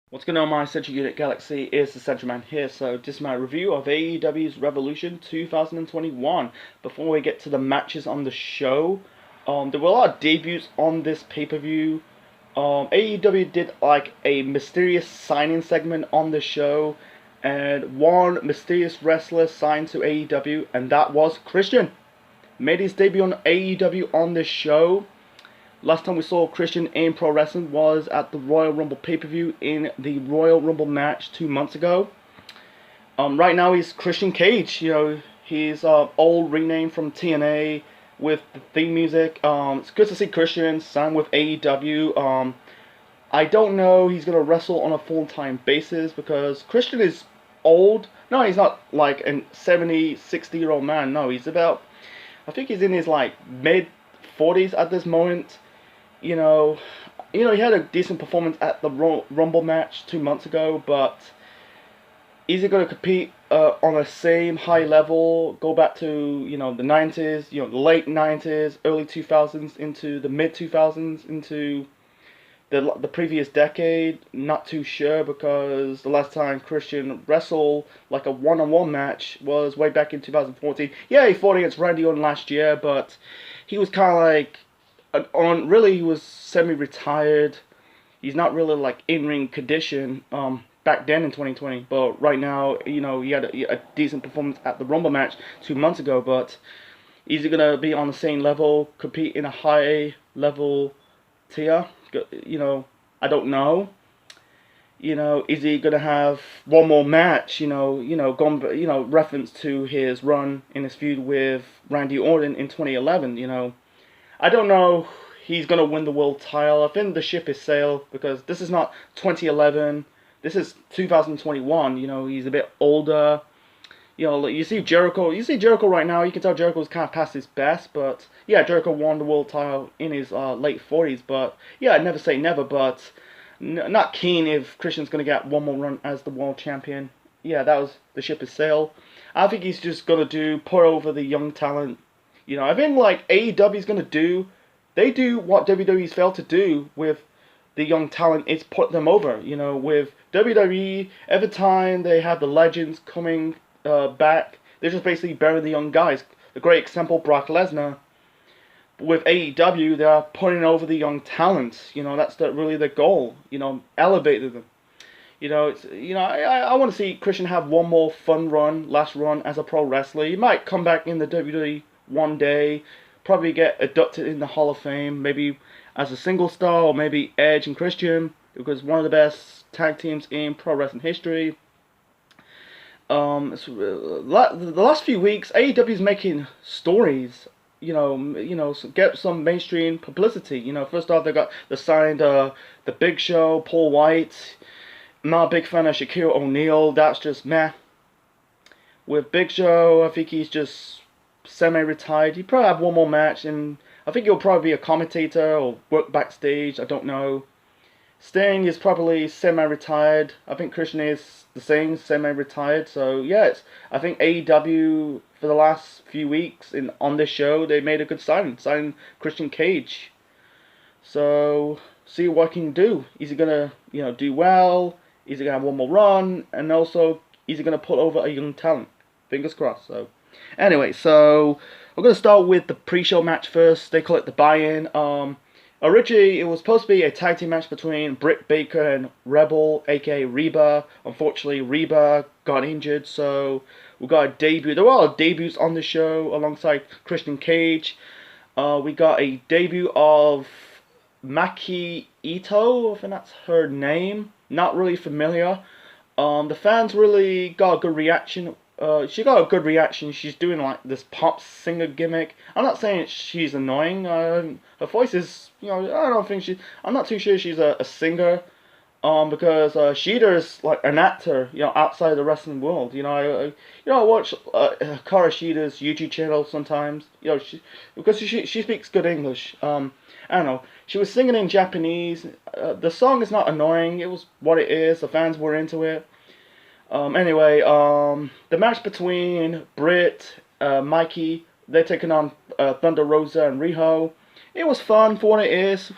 What's going on, my Central Unit Galaxy? Is the Central Man here. So this is my review of AEW's Revolution 2021. Before we get to the matches on the show, there were a lot of debuts on this pay-per-view. AEW did like a mysterious signing segment on the show, and one mysterious wrestler signed to AEW, and that was Christian. Made his debut on AEW on this show. Last time we saw Christian in pro wrestling was at the Royal Rumble pay-per-view in the Royal Rumble match 2 months ago. Right now he's Christian Cage. He's old rename from TNA with the theme music. It's good to see Christian sign with AEW. I don't know he's gonna wrestle on a full-time basis because Christian is old. No, he's not like a 70, 60-year-old man. No, he's about, I think he's in his like mid 40s at this moment. He had a decent performance at the Rumble match 2 months ago, but is he going to compete on the same high level, go back to, the 90s, the late 90s, early 2000s, into the mid 2000s, into the previous decade? Not too sure, because the last time Christian wrestled like a one-on-one match was way back in 2014. Yeah, he fought against Randy Orton last year, but he was kind of like, he was semi-retired. He's not really like in-ring condition back then in 2020, but right now, he had a decent performance at the Rumble match 2 months ago. But is he gonna be on the same level, compete in a high level tier? I don't know. Is he gonna have one more match? Reference to his run in his feud with Randy Orton in 2011. I don't know he's going to win the world title. I think the ship is sailed, because this is not 2011. This is 2021. He's a bit older. You see Jericho right now. You can tell Jericho's kind of past his best. But yeah, Jericho won the world title in his late 40s. But yeah, I'd never say never. But not keen if Christian's going to get one more run as the world champion. Yeah, the ship is sailed. I think he's just going to put over the young talent. I think like AEW's gonna do, they do what WWE's failed to do with the young talent. It's put them over. With WWE, every time they have the legends coming back, they're just basically burying the young guys. The great example, Brock Lesnar. With AEW, they are putting over the young talents. That's really the goal. Elevating them. I want to see Christian have one more fun last run as a pro wrestler. He might come back in the WWE one day, probably get inducted in the Hall of Fame, maybe as a single star, or maybe Edge and Christian, because one of the best tag teams in pro wrestling history. The last few weeks, AEW is making stories. Get some mainstream publicity. First off, they signed the Big Show, Paul Wyatt. I'm not a big fan of Shaquille O'Neal. That's just meh. With Big Show, I think he's just semi-retired. He probably have one more match, and I think he'll probably be a commentator or work backstage. I don't know. Sting is probably semi-retired. I think Christian is the same, semi-retired. So yeah, I think AEW for the last few weeks on this show, they made a good signing Christian Cage. So see what he can do. Is he gonna do well? Is he gonna have one more run? And also, is he gonna put over a young talent? Fingers crossed. So anyway, so we're going to start with the pre-show match first. They call it the buy-in. Originally, it was supposed to be a tag team match between Britt Baker and Rebel, aka Reba. Unfortunately, Reba got injured, so we got a debut. There were a lot of debuts on the show alongside Christian Cage. We got a debut of Maki Ito, I think that's her name. Not really familiar. The fans really got a good reaction. She got a good reaction. She's doing like this pop singer gimmick. I'm not saying she's annoying. Her voice is, I'm not too sure she's a singer. Because Shira's like an actor, outside the wrestling world. I watch Hikara Shira's YouTube channel sometimes. Because she speaks good English. I don't know. She was singing in Japanese. The song is not annoying. It was what it is. The fans were into it. Anyway, the match between Britt, Mikey, they're taking on Thunder Rosa and Riho. It was fun for what it is.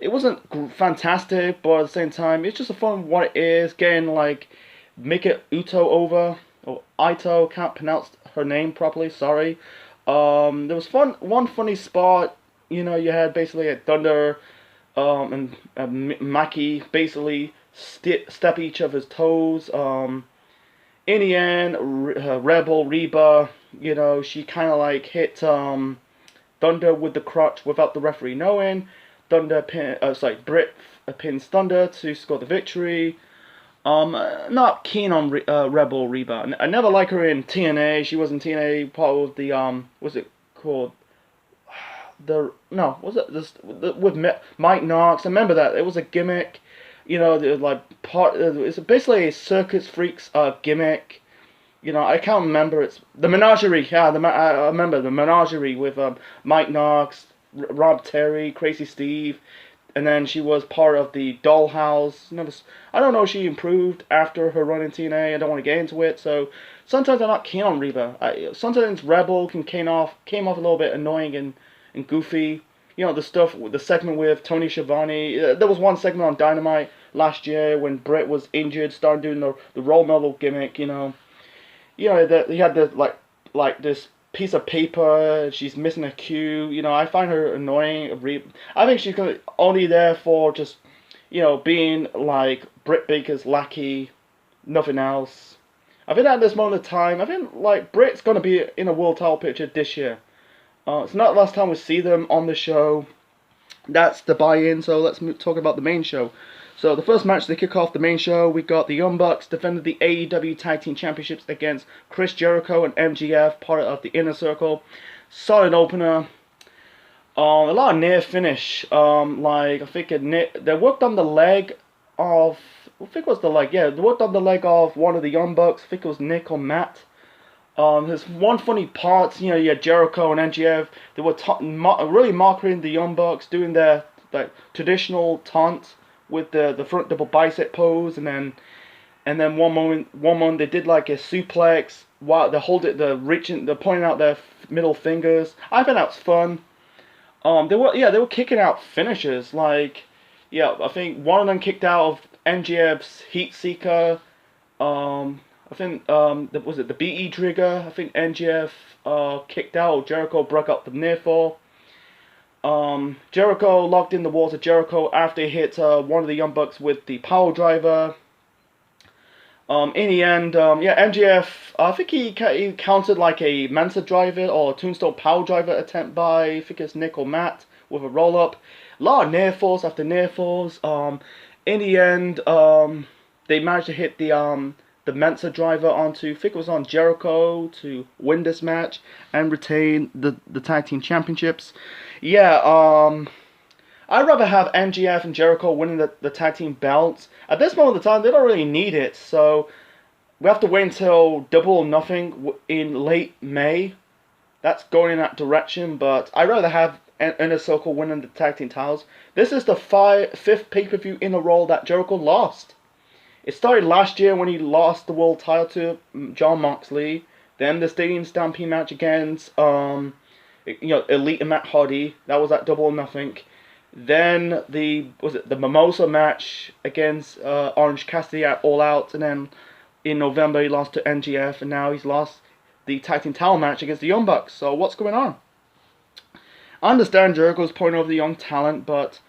it wasn't fantastic, but at the same time, it's just a fun what it is. Getting like Mika Uto over, or Ito, can't pronounce her name properly. Sorry. There was one funny spot. You know, you had basically a Thunder, and Maki basically step each other's toes. In the end, Rebel Reba, you know, she kind of like hit Thunder with the crutch without the referee knowing. Britt pins Thunder to score the victory. Not keen on Rebel Reba. I never liked her in TNA. She was in TNA part of the what's it called? With Mike Knox. I remember that it was a gimmick. You know, it was like it's basically a Circus Freaks gimmick. You know, I can't remember. It's the Menagerie. Yeah, I remember the Menagerie with Mike Knox, Rob Terry, Crazy Steve, and then she was part of the Dollhouse. I don't know if she improved after her run in TNA. I don't want to get into it. So sometimes I'm not keen on Reba. Sometimes Rebel came off a little bit annoying and goofy. You know, the segment with Tony Schiavone. There was one segment on Dynamite last year when Britt was injured, started doing the role model gimmick. You know, he had the like this piece of paper. She's missing a cue. You know, I find her annoying. I think she's only there for just, you know, being like Britt Baker's lackey, nothing else. I think at this moment of time, I think like Britt's gonna be in a world title picture this year. It's not the last time we see them on the show. That's the buy-in, so let's talk about the main show. So the first match to kick off the main show, we got the Young Bucks defended the AEW Tag Team Championships against Chris Jericho and MGF, part of the Inner Circle. Solid opener. A lot of near finish. Like I think they worked on the leg of, I think it was the leg. Yeah, they worked on the leg of one of the Young Bucks. I think it was Nick or Matt. There's one funny part, you know, you had Jericho and MGF. They were really marking the Young Bucks, doing their like traditional taunt with the front double bicep pose, and then one moment they did like a suplex while they're pointing out their middle fingers. I think that was fun. They were kicking out finishers. Like, yeah, I think one of them kicked out of MGF's Heat Seeker. I think was it the BE trigger? I think MGF kicked out. Jericho broke up the near fall. Jericho locked in the walls of Jericho after he hit one of the Young Bucks with the power driver. In the end, MGF, I think he countered like a Mensa driver or Tombstone power driver attempt by, I think it's Nick or Matt, with a roll up. A lot of near falls after near falls. In the end, they managed to hit the Mensa driver onto, I think it was on Jericho, to win this match and retain the tag team championships. Yeah, I'd rather have MGF and Jericho winning the tag team belts. At this moment in time, they don't really need it, so we have to wait until Double or Nothing in late May. That's going in that direction, but I'd rather have Inner Circle winning the tag team titles. This is the fifth pay-per-view in a row that Jericho lost. It started last year when he lost the world title to Jon Moxley. Then the Stadium Stampede match against Elite and Matt Hardy. That was at Double or Nothing. Then the Mimosa match against Orange Cassidy at All Out, and then in November he lost to MGF, and now he's lost the tag team title match against the Young Bucks. So what's going on? I understand Jericho's point over the young talent, but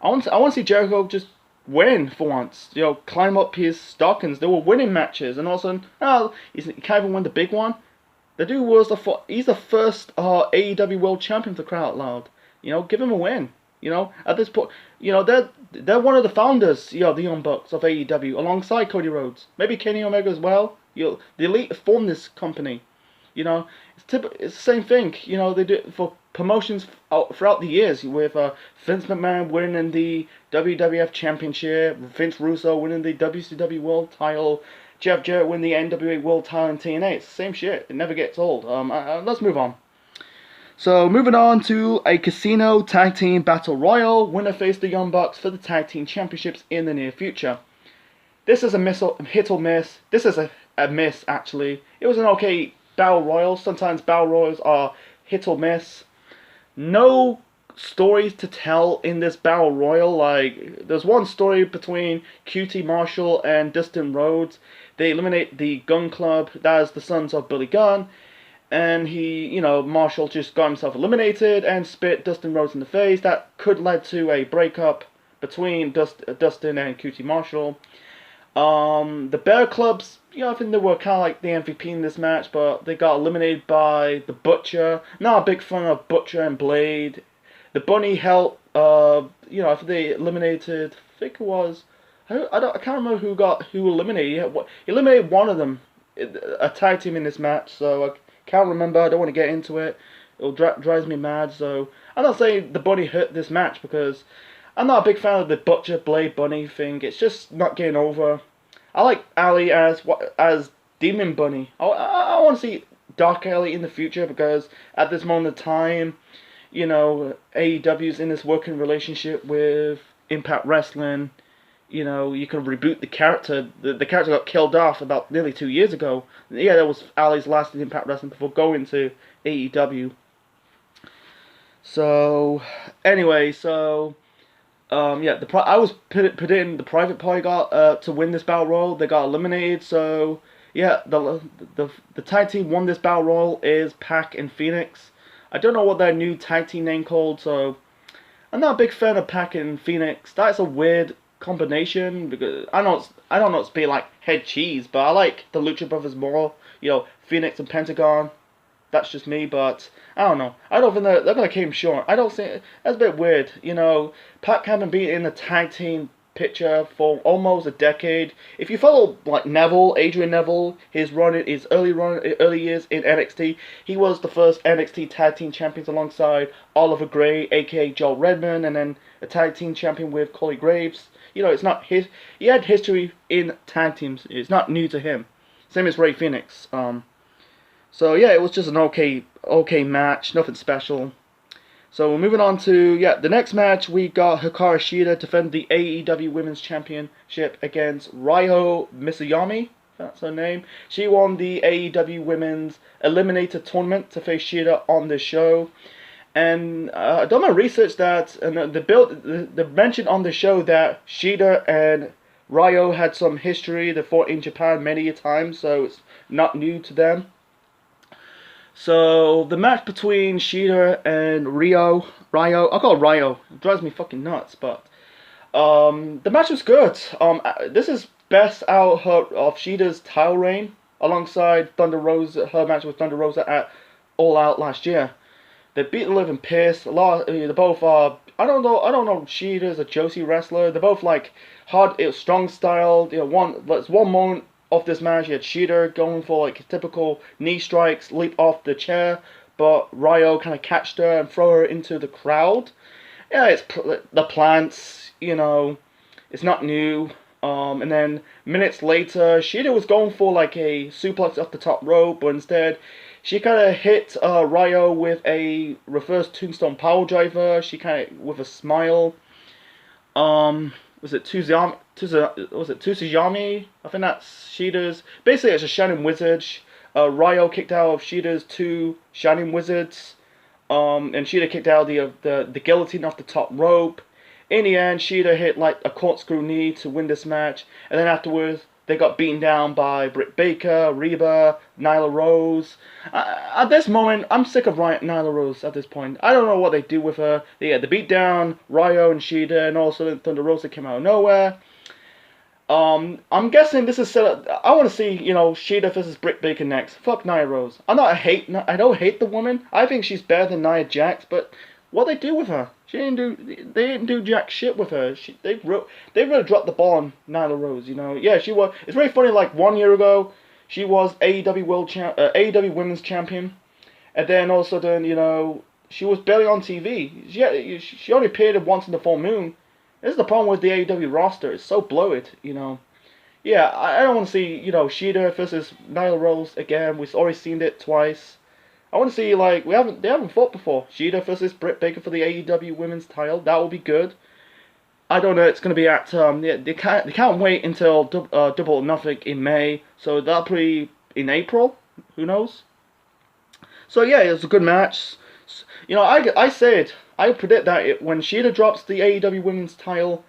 I want to see Jericho just win for once. You know, climb up his stockings. They were winning matches, and all of a sudden, he can't even win the big one. The dude was he's the first AEW World Champion for cry out loud. You know, give him a win. You know, at this point, you know, they're one of the founders, you know, the Young Bucks of AEW, alongside Cody Rhodes, maybe Kenny Omega as well. You know, the Elite formed this company. You know, it's the same thing. You know, they do it for promotions throughout the years, with Vince McMahon winning the WWF Championship, Vince Russo winning the WCW World Title, Jeff Jarrett winning the NWA World Title in TNA. It's the same shit. It never gets old. Let's move on. So, moving on to a Casino Tag Team Battle Royal. Winner faced the Young Bucks for the Tag Team Championships in the near future. This is a hit or miss. This is a miss, actually. It was an okay Battle Royal. Sometimes Battle Royals are hit or miss. No stories to tell in this battle royal. Like, there's one story between QT Marshall and Dustin Rhodes. They eliminate the Gun Club, that is the sons of Billy Gunn, and Marshall just got himself eliminated and spit Dustin Rhodes in the face. That could lead to a breakup between Dustin and QT Marshall. The Bear Clubs, I think they were kind of like the MVP in this match, but they got eliminated by the Butcher. Not a big fan of Butcher and Blade. The Bunny helped, after they eliminated, I think it was, I can't remember who eliminated. He eliminated one of them, a tag team in this match, so I can't remember. I don't want to get into it. It drives me mad, so I'm not saying the Bunny hurt this match, because I'm not a big fan of the Butcher Blade Bunny thing. It's just not getting over. I like Ali as Demon Bunny. I want to see Dark Ali in the future, because at this moment of time, AEW's in this working relationship with Impact Wrestling. You can reboot the character. The character got killed off about nearly 2 years ago. Yeah, that was Ali's last in Impact Wrestling before going to AEW. So, anyway, I was predicting the Private Party got to win this battle royal. They got eliminated. So yeah, the tag team won this battle royal is Pac and Phoenix. I don't know what their new tag team name called. So I'm not a big fan of Pac and Phoenix. That's a weird combination, because I don't know it's be like head cheese, but I like the Lucha Brothers more. Phoenix and Pentagon. That's just me, but I don't know. I don't think they're gonna keep him short. I don't think that's a bit weird. Pac haven't been in the tag team picture for almost a decade. If you follow like Adrian Neville, his early years in NXT, he was the first NXT tag team champions alongside Oliver Gray, aka Joel Redman, and then a tag team champion with Corey Graves. It's not his. He had history in tag teams. It's not new to him. Same as Ray Phoenix. So yeah, it was just an okay match, nothing special. So we're moving on to the next match. We got Hikara Shira defend the AEW Women's Championship against Rajo Misayami. That's her name. She won the AEW Women's Eliminator Tournament to face Shira on the show. And I done my research and they mentioned on the show that Shira and Rajo had some history. They fought in Japan many a times, so it's not new to them. So the match between Shira and Rajo, I call it Rajo. It drives me fucking nuts, but the match was good. This is best out of Shira's title reign alongside Thunder Rosa. Her match with Thunder Rosa at All Out last year. They beat the living piss. They both are. I don't know. Shira's a Josie wrestler. They're both like hard, strong style. There's one moment of this match, you had Shira going for like typical knee strikes, leap off the chair, but Rajo kind of catched her and throw her into the crowd. Yeah, it's the plants, it's not new. And then minutes later, Shira was going for like a suplex off the top rope, but instead she kind of hit Rajo with a reverse tombstone power driver. She kind of with a smile. Was it Tsuzayami? I think that's Shira's. Basically, it's a Shining Wizard. Rajo kicked out of Shira's two Shining Wizards. And Shira kicked out the guillotine off the top rope. In the end, Shira hit like a corkscrew knee to win this match. And then afterwards, they got beaten down by Britt Baker, Reba, Nyla Rose. At this moment, I'm sick of Nyla Rose at this point. I don't know what they do with her. They had the beat down, Rajo and Shira, and also Thunder Rosa came out of nowhere. I'm guessing this is set up. I want to see, Shira versus Britt Baker next. Fuck Nia Rose. I don't hate the woman. I think she's better than Nia Jax, but what they do with her? They didn't do jack shit with her. They really dropped the ball on Nyla Rose. Yeah, she was. It's very funny. Like 1 year ago, she was AEW Women's Champion, and then also she was barely on TV. She only appeared once in the full moon. This is the problem with the AEW roster. It's so bloated. Yeah, I don't want to see Shira versus Nyla Rose again. We've already seen it twice. I want to see they haven't fought before. Shira versus Britt Baker for the AEW Women's title. That will be good. I don't know. It's going to be at they can't wait until Double or Nothing in May. So that'll be in April. Who knows? So yeah, it was a good match. I said I predict that when Shira drops the AEW Women's title,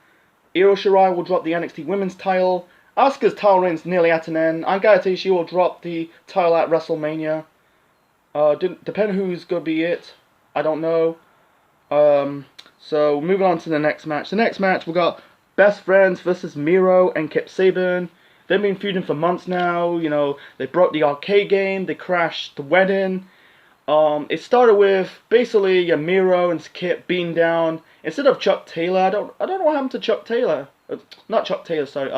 Io Shirai will drop the NXT Women's title. Asuka's title reign's nearly at an end. I guarantee she will drop the title at WrestleMania. Depending who's gonna be it, I don't know. So moving on to the next match. The next match we got Best Friends versus Miro and Kip Sabin. They've been feuding for months now. You know, they broke the arcade game. They crashed the wedding. It started with basically Miro and Kip being down instead of Chuck Taylor. I don't know what happened to Chuck Taylor. Not Chuck Taylor, sorry.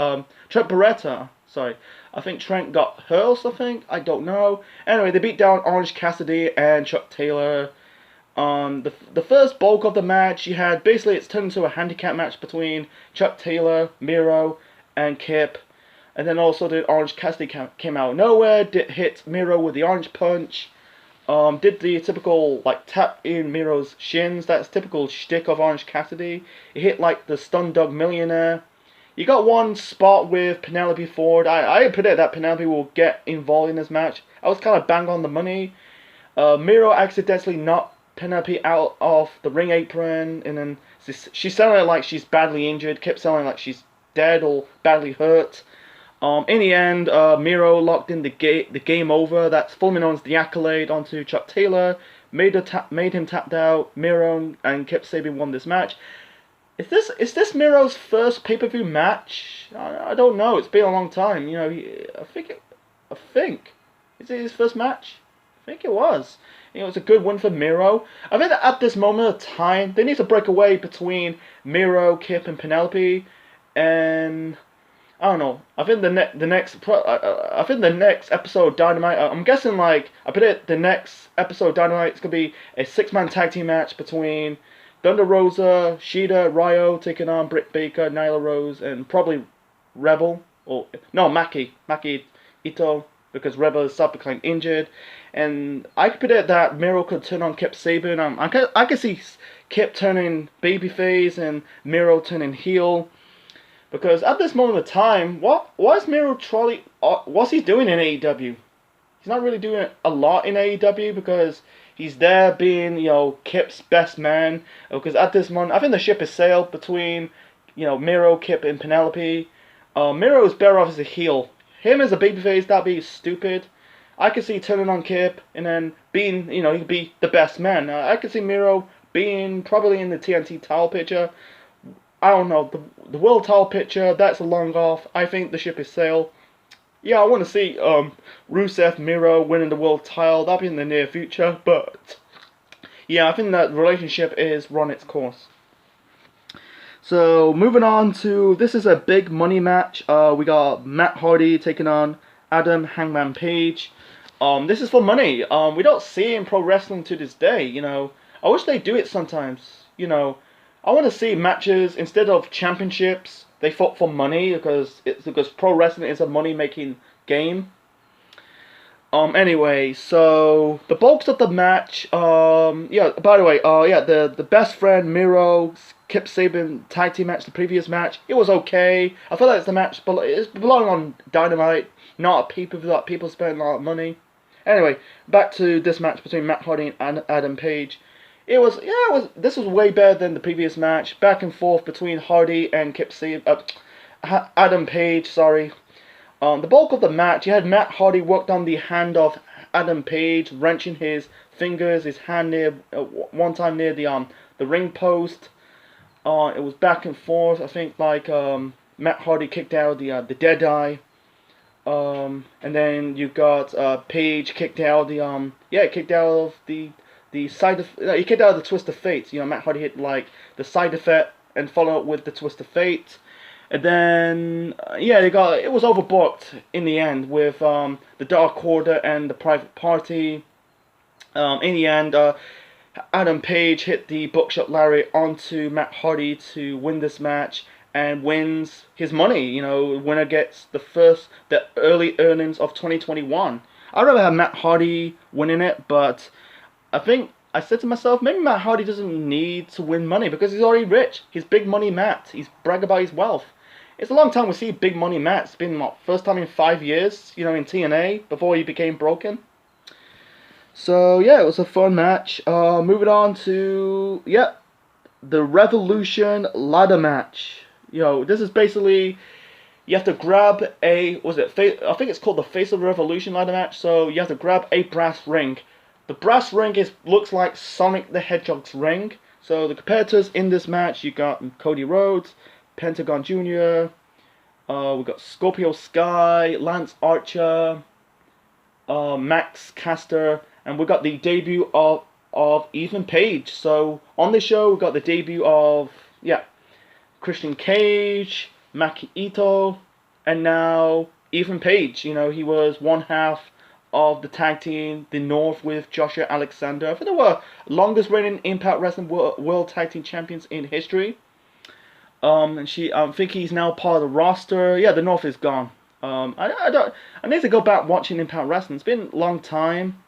Trent Beretta. Sorry. I think Trent got hurt or something. I don't know. Anyway, they beat down Orange Cassidy and Chuck Taylor. The first bulk of the match, you had basically it's turned into a handicap match between Chuck Taylor, Miro, and Kip. And then also the Orange Cassidy came out of nowhere, hit Miro with the orange punch. Did the typical like tap in Miro's shins. That's typical shtick of Orange Cassidy. It hit like the Stun Dog Millionaire. You got one spot with Penelope Ford. I predict that Penelope will get involved in this match. I was kind of bang on the money. Miro accidentally knocked Penelope out of the ring apron, and then she's sounding like she's badly injured. Kept sounding like she's dead or badly hurt. In the end, Miro locked in the game over. That's formerly known as the Accolade onto Chuck Taylor. Made him tapped out. Miro and Kip Sabin won this match. Is this Miro's first pay-per-view match? I don't know. It's been a long time. You know, I think is it his first match? I think it was. You know, it's a good win for Miro. I think that at this moment of time, they need to break away between Miro, Kip, and Penelope, and I don't know. I think the next episode of Dynamite. I'm guessing like I predict the next episode of Dynamite is gonna be a 6-man tag team match between Thunder Rosa, Shida, Rajo taking on Britt Baker, Nyla Rose, and probably Rebel or no Maki Ito because Rebel is self-proclaimed injured. And I could predict that Miro could turn on Kip Sabin. I could see Kip turning babyface and Miro turning heel. Because at this moment of time, what is Miro Trolley? What's he doing in AEW? He's not really doing a lot in AEW because he's there being, you know, Kip's best man. Because at this moment, I think the ship has sailed between, you know, Miro, Kip, and Penelope. Miro is better off as a heel. Him as a babyface, that'd be stupid. I could see turning on Kip and then being, you know, he'd be the best man. I could see Miro being probably in the TNT title picture. I don't know, the world title picture, that's long off. I think the ship is sailed. Yeah, I want to see Rusev, Miro winning the world title. That'll be in the near future. But yeah, I think that relationship is run its course. So moving on to, this is a big money match. We got Matt Hardy taking on Adam Hangman Page. This is for money. We don't see it in pro wrestling to this day. You know, I wish they do it sometimes. You know, I want to see matches instead of championships. They fought for money because pro wrestling is a money making game. Anyway, so the bulks of the match. Yeah. By the way, yeah, the best friend Miro Kip Sabin tag team match, the previous match, it was okay. I feel like it's the match, but it's belonging on Dynamite, not a pay-per-view that people spend a lot of money. Anyway, back to this match between Matt Hardy and Adam Page. This was way better than the previous match. Back and forth between Hardy and Adam Page, sorry. The bulk of the match, you had Matt Hardy worked on the hand of Adam Page, wrenching his fingers, his hand near, one time near the ring post. It was back and forth. I think like Matt Hardy kicked out the Deadeye. And then you got Page kicked out kicked out of the side of he kicked out of the Twist of Fate. You know, Matt Hardy hit like the side effect and followed up with the Twist of Fate. And then it was overbooked in the end with the Dark Order and the Private Party. In the end, Adam Page hit the Buckshot Lariat onto Matt Hardy to win this match and wins his money. You know, winner gets the early earnings of 2021. I'd rather have Matt Hardy winning it, but I think I said to myself, maybe Matt Hardy doesn't need to win money because he's already rich. He's big money Matt. He's bragging about his wealth. It's a long time we see big money Matt. It's been what, first time in 5 years, you know, in TNA before he became broken. So yeah, it was a fun match. Moving on to the Revolution ladder match. This is basically you have to grab I think it's called the Face of the Revolution ladder match. So you have to grab a brass ring. The brass ring looks like Sonic the Hedgehog's ring. So the competitors in this match, you got Cody Rhodes, Pentagon Jr., we got Scorpio Sky, Lance Archer, Max Caster, and we got the debut of Ethan Page. So on this show, we got the debut of Christian Cage, Maki Ito, and now Ethan Page. He was one half of the tag team, the North, with Joshua Alexander. I think they were longest reigning Impact Wrestling World Tag Team Champions in history. I think he's now part of the roster. Yeah, the North is gone. I need to go back watching Impact Wrestling. It's been a long time.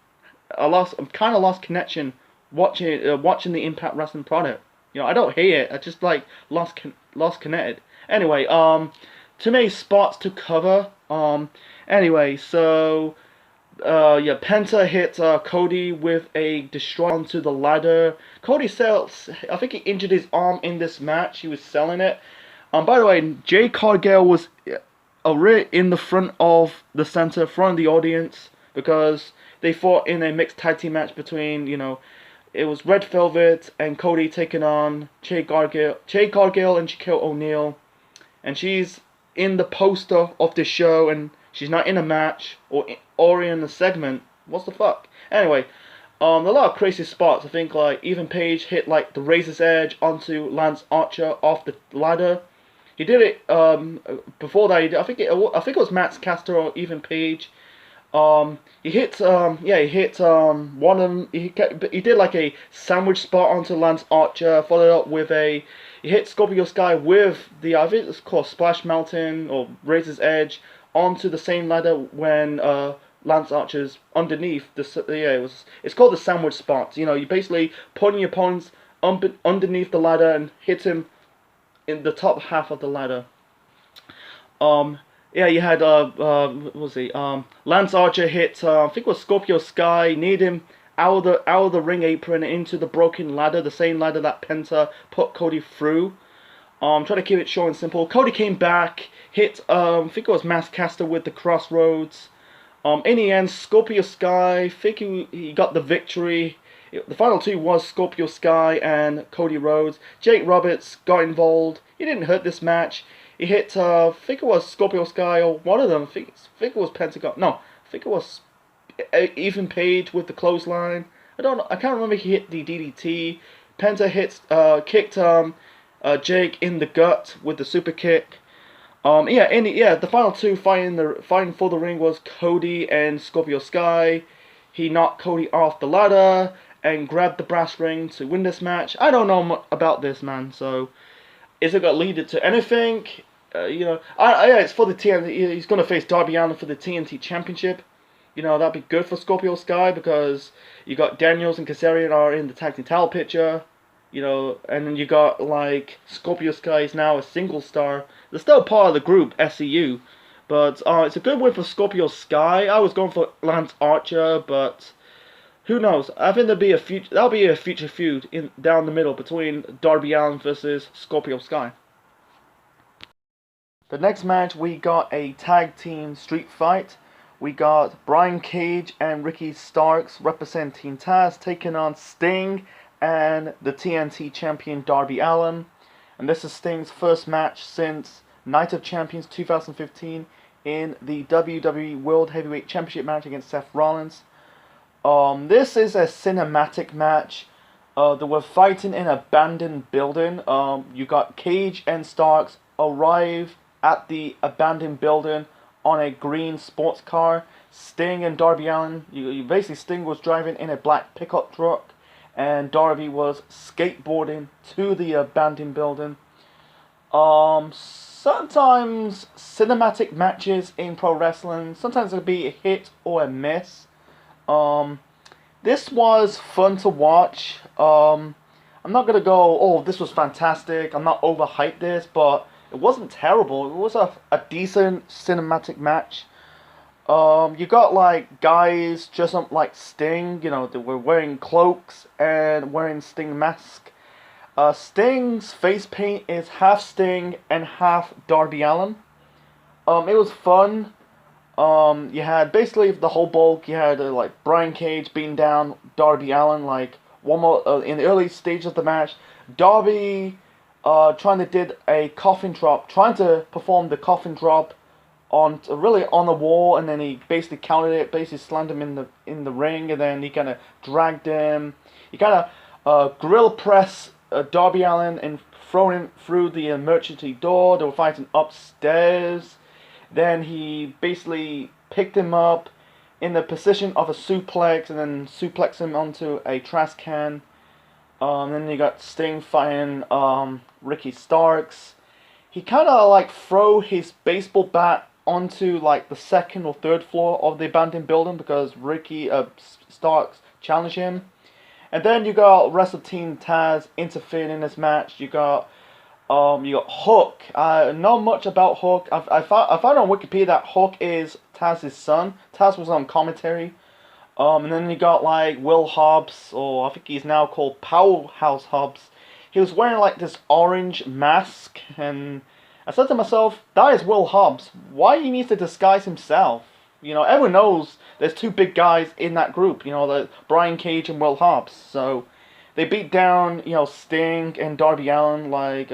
I'm kind of lost connection watching the Impact Wrestling product. I don't hate it. I just lost connected. Anyway, too many spots to cover. Anyway, so Penta hit Cody with a destroy onto the ladder. Cody I think he injured his arm in this match. He was selling it. By the way, Jay Cargill was right in the front of the center, front of the audience, because they fought in a mixed tag team match between, it was Red Velvet and Cody taking on Jay Cargill and Shaquille O'Neal. And she's in the poster of the show, and she's not in a match or in a segment. What the fuck? Anyway, a lot of crazy spots. I think Ethan Page hit the Razor's Edge onto Lance Archer off the ladder. He did it before that. I think it was Max Caster or Ethan Page. He hit one of them. He did a sandwich spot onto Lance Archer, followed up with he hit Scorpio Sky with I think it's called Splash Mountain or Razor's Edge onto the same ladder when Lance Archer's underneath. It's called the sandwich spot. You basically put your opponents underneath the ladder and hit him in the top half of the ladder. You had what was he? Lance Archer hit I think it was Scorpio Sky, need him out of the ring apron into the broken ladder, the same ladder that Penta put Cody through. Trying to keep it short and simple. Cody came back, hit I think it was Max Caster with the Crossroads. In the end, Scorpio Sky, I think he got the victory. The final two was Scorpio Sky and Cody Rhodes. Jake Roberts got involved. He didn't hurt this match. He hit, I think it was Scorpio Sky or one of them. I think it was Pentagon. No, I think it was Ethan Page with the clothesline. I don't know. I can't remember if he hit the DDT. Penta kicked Jake in the gut with the super kick. The final two fighting for the ring was Cody and Scorpio Sky. He knocked Cody off the ladder and grabbed the brass ring to win this match. I don't know much about this, man. So, is it gonna lead to anything? It's for the TNT. He's gonna face Darby Allin for the TNT Championship. That'd be good for Scorpio Sky because you got Daniels and Kazarian are in the tag team title picture. And then you got Scorpio Sky is now a single star. They're still part of the group SCU, but it's a good win for Scorpio Sky. I was going for Lance Archer, but who knows? I think that'll be a future feud down the middle between Darby Allin versus Scorpio Sky. The next match, we got a tag team street fight. We got Brian Cage and Ricky Starks representing Taz taking on Sting and the TNT champion Darby Allin. And this is Sting's first match since Night of Champions 2015 in the WWE World Heavyweight Championship match against Seth Rollins. This is a cinematic match. They were fighting in an abandoned building. You got Cage and Starks arrive at the abandoned building on a green sports car. Sting and Darby Allin, basically Sting was driving in a black pickup truck and Darby was skateboarding to the abandoned building. Sometimes cinematic matches in pro wrestling, sometimes it'll be a hit or a miss. This was fun to watch. I'm not gonna go, oh, this was fantastic. I'm not overhyped this, but it wasn't terrible. It was a decent cinematic match. You got guys dressed up like Sting. They were wearing cloaks and wearing Sting mask. Sting's face paint is half Sting and half Darby Allin. It was fun. You had basically the whole bulk. You had like Brian Cage beating down Darby Allin. Like one more in the early stage of the match, Darby trying to did a coffin drop, trying to perform the coffin drop on really on the wall, and then he basically countered it, basically slammed him in the ring, and then he kind of dragged him. He kind of gorilla press Darby Allin and thrown him through the emergency door. They were fighting upstairs. Then he basically picked him up in the position of a suplex, and then suplexed him onto a trash can. Then you got Sting fighting Ricky Starks. He kind of like throw his baseball bat onto like the second or third floor of the abandoned building because Ricky Starks challenged him. And then you got Wrestle Team Taz interfering in this match. You got Hook. Not much about Hook. I found on Wikipedia that Hook is Taz's son. Taz was on commentary. And then you got like Will Hobbs, or I think he's now called Powerhouse Hobbs. He was wearing like this orange mask, and I said to myself, that is Will Hobbs. Why he needs to disguise himself? You know, everyone knows there's two big guys in that group. You know, the Brian Cage and Will Hobbs. So they beat down, you know, Sting and Darby Allin. Like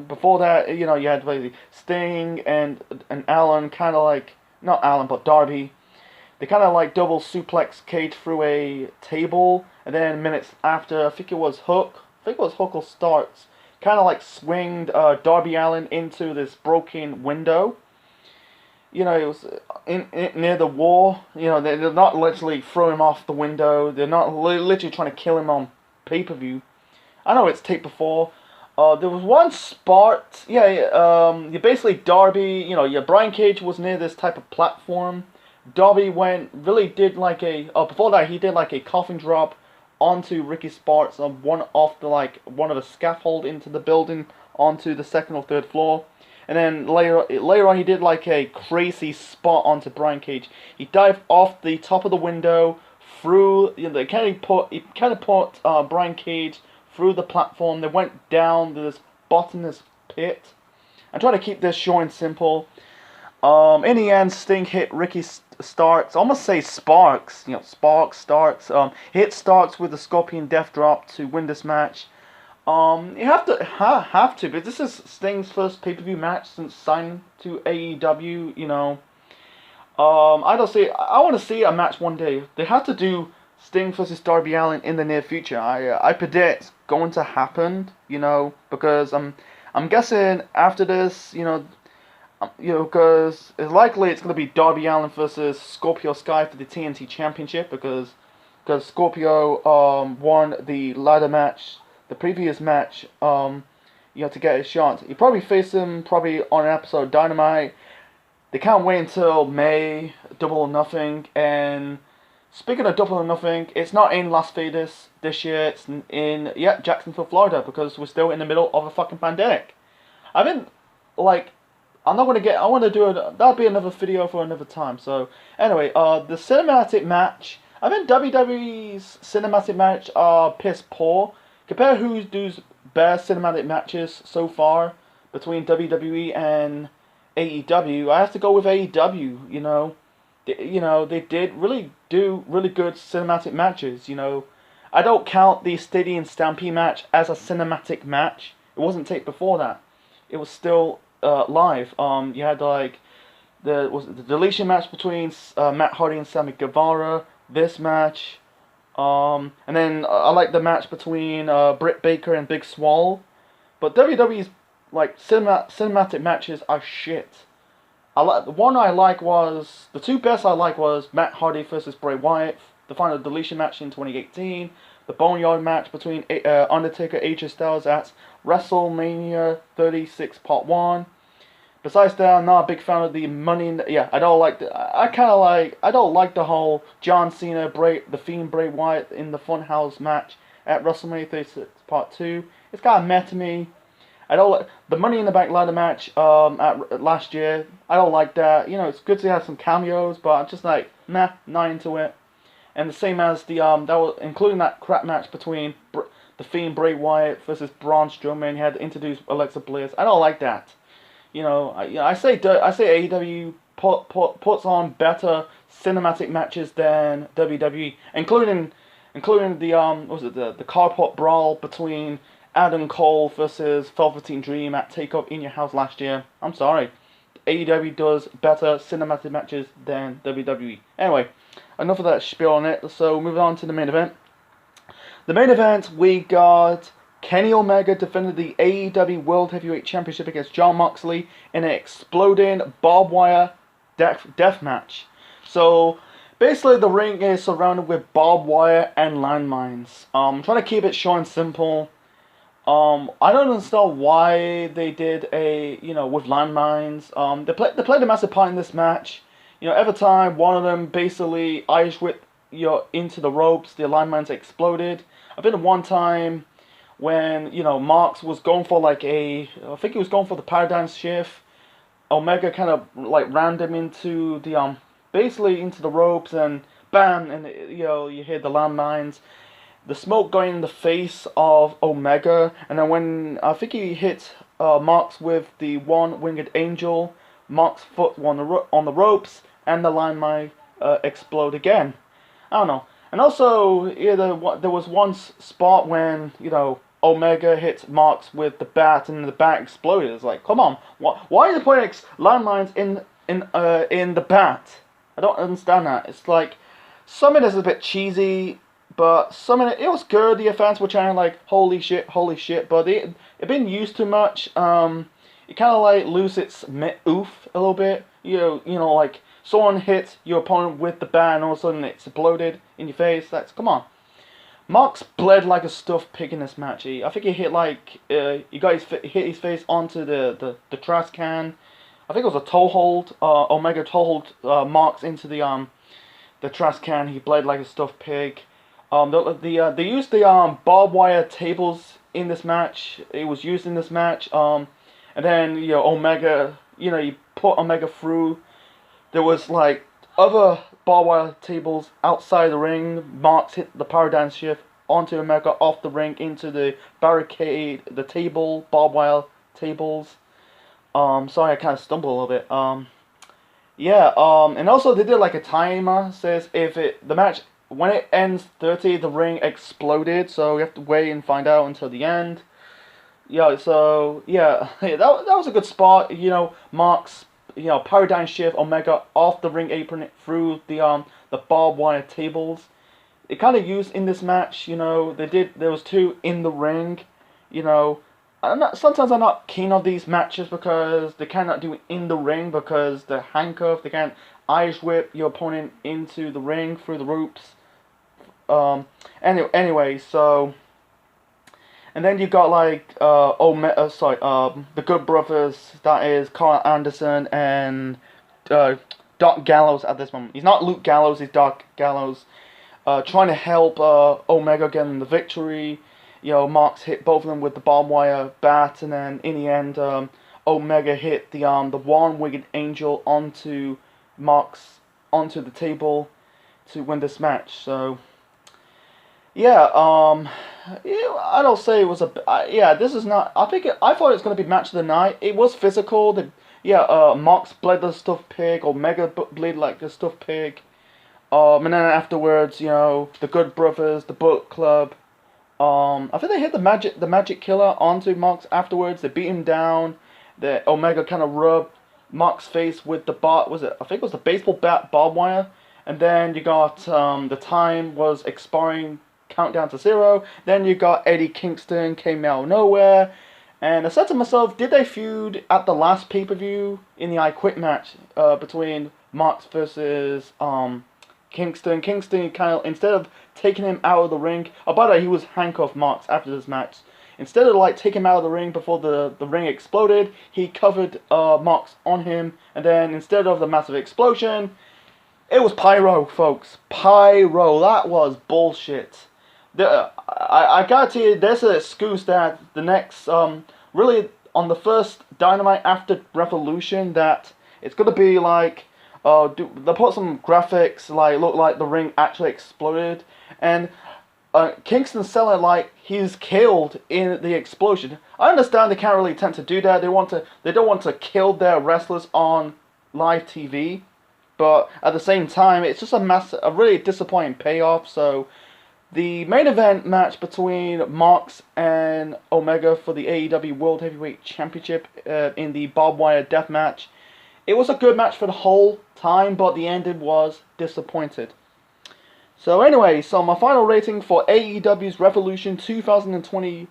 before that, you know, you had like, Sting and Allin, kind of like not Allin but Darby. They kind of like double suplex Cage through a table, and then minutes after, I think it was Hook or Starks, kind of like swinged Darby Allin into this broken window. You know, it was near the wall. You know, they're not literally throwing him off the window. They're not literally trying to kill him on pay-per-view. I know it's taped before. There was one spot. You basically Darby. You know, Brian Cage was near this type of platform. Darby did like a before that he did like a coffin drop onto Ricky Starks on one of the scaffold into the building onto the second or third floor, and then later on he did like a crazy spot onto Brian Cage. He dived off the top of the window through, you know, he kind of put Brian Cage through the platform. They went down this bottomless pit. I'm trying to keep this short and simple. In the end, Sting hit Ricky Starks, almost say Sparks, you know, Starks. Hit Starks with the Scorpion Death Drop to win this match. You have to, but this is Sting's first pay-per-view match since signing to AEW. You know, I want to see a match one day. They have to do Sting versus Darby Allin in the near future. I predict it's going to happen. You know, because I'm guessing after this, you know, because it's likely it's going to be Darby Allin versus Scorpio Sky for the TNT Championship, because Scorpio won the ladder match, the previous match, you know, to get a shot. You probably face him on an episode of Dynamite. They can't wait until May, Double or Nothing. And speaking of Double or Nothing, it's not in Las Vegas this year. It's in Jacksonville, Florida, because we're still in the middle of a fucking pandemic. I've been like, I want to do it. That'll be another video for another time. So anyway, the cinematic match. I think WWE's cinematic match are piss poor. Compare who does best cinematic matches so far between WWE and AEW. I have to go with AEW. You know, they did really do really good cinematic matches. You know, I don't count the Stadium Stampede match as a cinematic match. It wasn't taped before that. It was still live. You had like the deletion match between Matt Hardy and Sammy Guevara. This match, and then I like the match between Britt Baker and Big Swole. But WWE's like cinematic matches are shit. The two best I like was Matt Hardy versus Bray Wyatt, the final deletion match in 2018. The Boneyard match between Undertaker AJ Styles at WrestleMania 36 Part 1. Besides that, I'm not a big fan of the I don't like the whole John Cena, the Fiend Bray Wyatt in the Funhouse match at WrestleMania 36 Part 2. It's kind of meh to me. I don't like the Money in the Bank ladder match at last year. I don't like that. You know, it's good to have some cameos, but I'm just like, nah, not into it. And the same as the that was including that crap match between the Fiend Bray Wyatt versus Braun Strowman. He had to introduce Alexa Bliss. I don't like that. I say AEW puts on better cinematic matches than WWE, including the the carport brawl between Adam Cole versus Velveteen Dream at Takeover in Your House last year. I'm sorry, AEW does better cinematic matches than WWE. Anyway, enough of that spiel on it. So moving on to the main event. The main event, we got Kenny Omega defended the AEW World Heavyweight Championship against Jon Moxley in an exploding barbed wire death match. So basically, the ring is surrounded with barbed wire and landmines. Trying to keep it short and simple. I don't understand why they did with landmines. They played a massive part in this match. Every time one of them basically Irish whip into the ropes, the landmines exploded. I think one time when Marks was going for I think he was going for the paradigm shift. Omega kind of rammed him into the basically into the ropes, and bam, and you hear the landmines. The smoke going in the face of Omega, and then when I think he hit Marks with the one-winged angel, Marks' foot on the ropes, and the landmine explode again. I don't know. And also, there was one spot when Omega hits Marks with the bat, and the bat exploded. It's like, come on, why are you putting landmines in the bat? I don't understand that. It's like some of it is a bit cheesy. But some of it was good. The fans were chanting holy shit, but it been used too much. It kind of lose its oof a little bit. Someone hits your opponent with the bat and all of a sudden it's exploded in your face. Come on. Marks bled like a stuffed pig in this match. I think he hit hit his face onto the trash can. I think it was a toe hold. Omega toe hold Marks into the trash can. He bled like a stuffed pig. They used the barbed wire tables in this match. It was used in this match. And then Omega, you put Omega through. There was other barbed wire tables outside the ring. Marks hit the paradigm shift onto Omega, off the ring into the barricade, the table, barbed wire tables. Sorry, I kind of stumbled a little bit. And also they did a timer. Says if the match. When it ends 30, the ring exploded, so we have to wait and find out until the end. That was a good spot. Marks, paradigm shift Omega off the ring apron through the barbed wire tables. It kind of used in this match. There was two in the ring. Sometimes I'm not keen on these matches because they cannot do it in the ring because they're handcuffed. They can't Irish whip your opponent into the ring through the ropes. Anyway, so and then you got the Good Brothers, that is Carl Anderson and Doc Gallows at this moment. He's not Luke Gallows, he's Doc Gallows, trying to help Omega get the victory. Marks hit both of them with the barbed wire bat, and then in the end, Omega hit the one-winged angel onto the table to win this match. So I don't say it was this is not. I thought it was gonna be match of the night. It was physical. Marks bled like a stuffed pig. Omega bled like a stuffed pig. And then afterwards, the Good Brothers, the Bullet Club. I think they hit the Magic Killer onto Marks afterwards. They beat him down. The Omega kind of rubbed Marks' face with the I think it was the baseball bat barbed wire. And then you got the time was expiring, countdown to 0. Then you got Eddie Kingston came out of nowhere. And I said to myself, did they feud at the last pay-per-view in the I Quit match between Marks versus Kingston? Kingston kind of, instead of taking him out of the ring, by the way, he was handcuffed Marks after this match. Instead of taking him out of the ring before the ring exploded, he covered Marks on him. And then instead of the massive explosion, it was pyro, folks. Pyro. That was bullshit. I guarantee you, there's an excuse that the next, really, on the first Dynamite after Revolution, that it's going to be they put some graphics, look like the ring actually exploded. And Kingston selling like he's killed in the explosion. I understand they can't really attempt to do that. They don't want to kill their wrestlers on live TV, but at the same time, it's just a really disappointing payoff. So the main event match between Mox and Omega for the AEW World Heavyweight Championship in the barbed wire death match. It was a good match for the whole time, but the ending was disappointed. So anyway, so my final rating for AEW's Revolution 2021.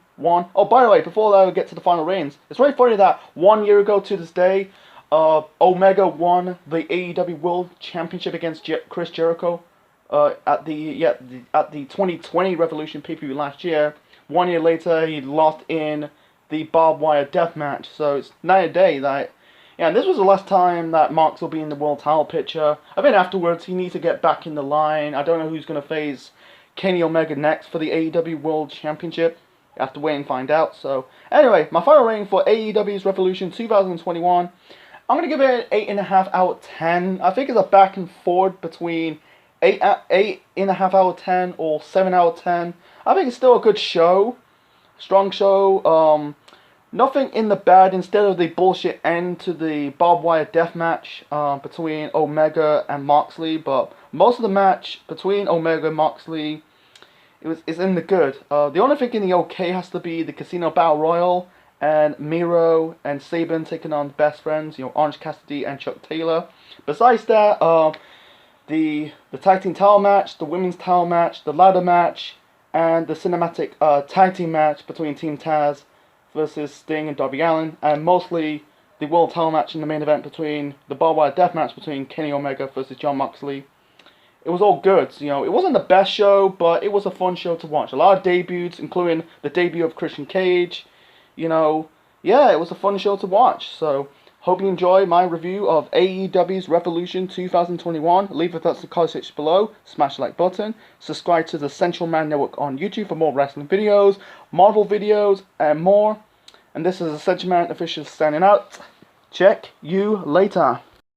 Oh, by the way, before I get to the final ratings, it's very funny that 1 year ago to this day, Omega won the AEW World Championship against Chris Jericho at the 2020 Revolution pay-per-view last year. 1 year later, he lost in the barbed wire death match. So it's night and day that. Yeah, and this was the last time that Mox will be in the world title picture. I think afterwards he needs to get back in the line. I don't know who's going to face Kenny Omega next for the AEW World Championship. You have to wait and find out. So, anyway, my final rating for AEW's Revolution 2021. I'm going to give it an 8.5 out of 10. I think it's a back and forth between 8.5 out of 10 or 7 out of 10. I think it's still a good show. Strong show. Nothing in the bad instead of the bullshit end to the barbed wire death match between Omega and Moxley. But most of the match between Omega and Moxley is in the good. The only thing in the okay has to be the Casino Battle Royal and Miro and Sabin taking on the best friends, Orange Cassidy and Chuck Taylor. Besides that, the tag team title match, the women's title match, the ladder match, and the cinematic tag team match between Team Taz versus Sting and Darby Allin, and mostly the world title match in the main event between the barbed wire death match between Kenny Omega versus Jon Moxley. It was all good. It wasn't the best show, but it was a fun show to watch. A lot of debuts, including the debut of Christian Cage. Yeah, it was a fun show to watch. So, hope you enjoy my review of AEW's Revolution 2021. Leave your thoughts in the comment section below. Smash the like button. Subscribe to the Central Man Network on YouTube for more wrestling videos, Marvel videos, and more. And this is the Central Man Official signing out. Check you later.